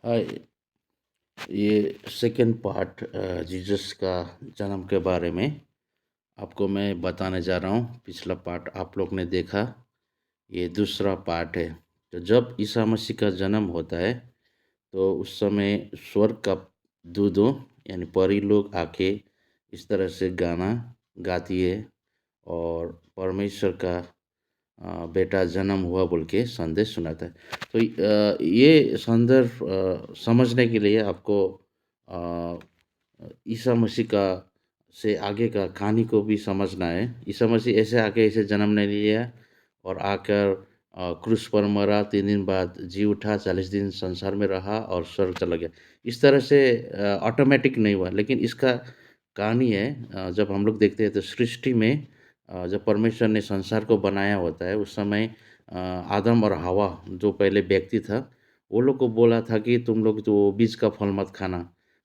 अ, ये second part Jesus का जन्म के बारे में आपको मैं बताने जा रहा हूँ। पिछला पार्ट आप लोग ने देखा, ये दूसरा पार्ट है। तो जब ईसा मसीह का जन्म होता है, तो उस समय स्वर्ग का दूतों यानी परी लोग आके इस तरह से गाना गाती है और परमेश्वर का बेटा जन्म हुआ बोल के संदेश सुनाता है। तो ये संदर्भ समझने के लिए आपको अ, ईसा मसीह का से आगे का कहानी को भी समझना है। ईसा मसीह ऐसे आके ऐसे जन्म नहीं लिया और आकर क्रूस पर मरा, 3 दिन बाद जी उठा, 40 दिन संसार में रहा और स्वर्ग चला गया। इस तरह से ऑटोमैटिक नहीं हुआ, लेकिन इसका कहानी है। जब हम लोग देखते हैं तो सृष्टि में जब परमेश्वर ने संसार को बनाया होता है, उस समय आदम और हवा जो पहले व्यक्ति था, वो लोग को बोला था कि तुम लोग तो बीज का फल मत खाना।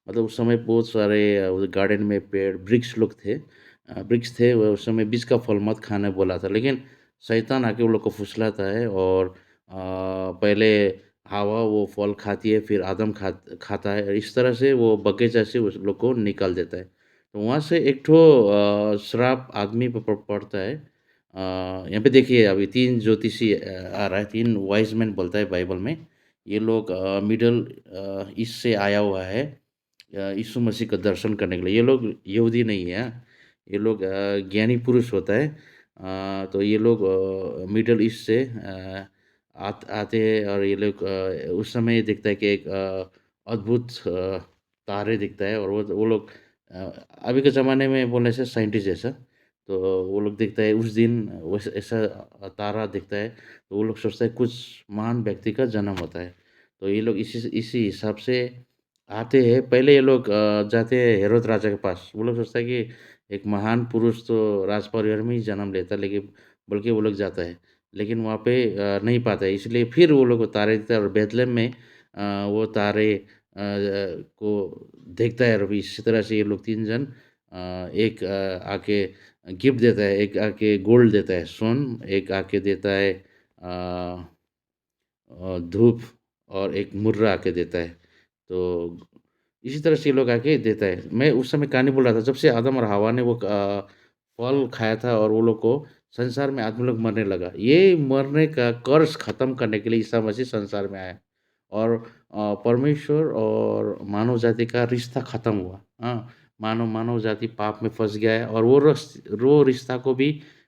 मतलब उस समय बहुत सारे गार्डन में पेड़ वृक्ष लोग थे, वृक्ष थे, वो उस समय बीज का फल मत खाने बोला था। लेकिन शैतान आके उन लोग को फुसलाता है और पहले हवा वो फल खाती है, फिर आदम खाता है। इस तरह से वो बगीचा से उस लोग को निकाल देता है। तो वहाँ से एक ठो श्राप आदमी पे पड़ता है। यहाँ पे देखिए, अभी 3 ज्योतिषी आ रहा है, 3 वाइज़ मैन बोलता है बाइबल में। ये लोग मिडल ईस्ट से आया हुआ है यीशु मसीह का दर्शन करने के लिए। ये लोग यहूदी नहीं है, ये लोग ज्ञानी पुरुष होता है। तो ये लोग मिडल ईस्ट से आते हैं और ये लोग उस समय दिखता है कि एक अद्भुत तारे दिखता है और वो लोग अ, अभी के ज़माने में बोलने से साइंटिस्ट जैसा, तो वो लोग दिखता है उस दिन वैसा ऐसा तारा दिखता है, तो वो लोग सोचते हैं कुछ महान व्यक्ति का जन्म होता है। तो ये लोग इसी हिसाब से आते हैं। पहले ये लोग जाते हैं हेरोद राजा के पास। वो लोग सोचता है कि एक महान पुरुष तो राज परिवार में ही जन्म लेता है, लेकिन बल्कि वो लोग जाता है। लेकिन वहाँ पे नहीं पाता है, इसलिए फिर वो लोग को तारे दिखता है और बेथलेहम में वो तारे को देखता है। और भी इसी तरह से ये लोग 3 जन एक आके गिफ्ट देता है, एक आके गोल्ड देता है, सोन, एक आके देता है धूप और एक मुर्रा आके देता है। तो इसी तरह से ये लोग आके देता है। मैं उस समय कहानी बोल रहा था, जब से आदम और हवा ने वो फल खाया था और वो लोग को संसार में आदमी लोग मरने लगा। ये मरने का कर्स खत्म करने के लिए ईसा मसीह संसार में आया और परमेश्वर और मानव जाति का रिश्ता खत्म हुआ। हाँ, मानव जाति पाप में फँस गया है और वो रिश्ता को भी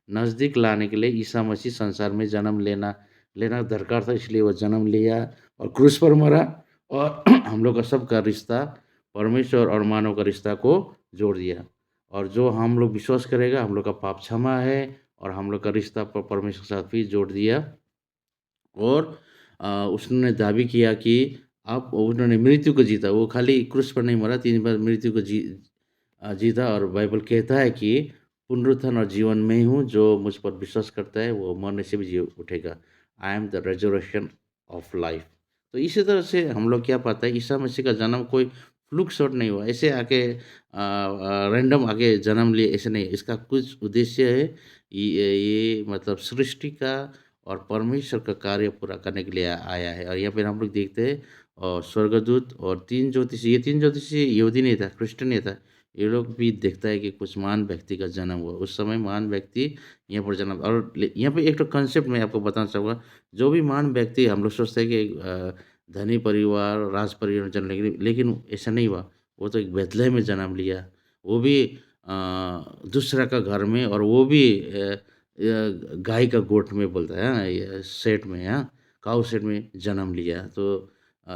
नज़दीक लाने के लिए ईसा मसीह संसार में जन्म लेना लेना दरकार था, इसलिए वो जन्म लिया और क्रूस पर मरा और हम लोग का सबका रिश्ता परमेश्वर और मानव का रिश्ता को जोड़ दिया। और जो हम लोग विश्वास करेगा, हम लोग का पाप क्षमा है और हम लोग का रिश्ता परमेश्वर के साथ भी जोड़ दिया। और उसने दावी किया कि आप उन्होंने मृत्यु को जीता। वो खाली क्रूस पर नहीं मरा, 3 बार मृत्यु को जीता। और बाइबल कहता है कि पुनरुत्थान और जीवन में ही हूँ, जो मुझ पर विश्वास करता है वो मरने से भी जी उठेगा। I am the resurrection of life. तो इसी तरह से हम लोग क्या पाते हैं, ईसा मसीह का जन्म कोई फ्लूक शॉट नहीं हुआ, ऐसे आके रैंडम आके जन्म लिए ऐसे नहीं। इसका कुछ उद्देश्य है। ये मतलब सृष्टि का और परमेश्वर का कार्य पूरा करने के लिए आया है। और यहाँ पे हम लोग देखते हैं स्वर्गदूत और 3 ज्योतिषी, ये 3 ज्योतिषी यहूदी नहीं था, क्रिश्चियन नहीं था। ये लोग भी देखता है कि कुछ महान व्यक्ति का जन्म हुआ। उस समय महान व्यक्ति यहाँ पर जन्म और यहाँ पे एक तो कॉन्सेप्ट मैं आपको बताना चाहूँगा। जो भी महान व्यक्ति हम लोग सोचते हैं कि धनी परिवार, राज परिवार में जन्म लेंगे, लेकिन ऐसा नहीं हुआ। वो तो एक बेथलेहम में जन्म लिया, वो भी दूसरा का घर में, और वो भी गाय का गोठ में बोलता है, हाँ, ये सेट में, हाँ, काऊ सेट में जन्म लिया। तो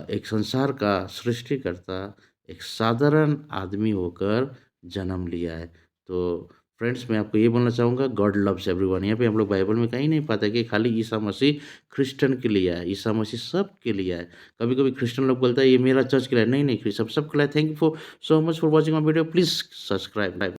एक संसार का सृष्टिकर्ता एक साधारण आदमी होकर जन्म लिया है। तो फ्रेंड्स, मैं आपको ये बोलना चाहूँगा, गॉड लव्स एवरीवन। यहाँ पे हम लोग बाइबल में कहीं नहीं पाते कि खाली ईसा मसीह क्रिश्चियन के लिए आया। ईसा मसीह सबके लिए आया। कभी-कभी क्रिश्चियन लोग बोलता है ये मेरा चर्च के लिए है। नहीं, नहीं, सब सबके लिए। Thank you for so much for watching my video. Please subscribe.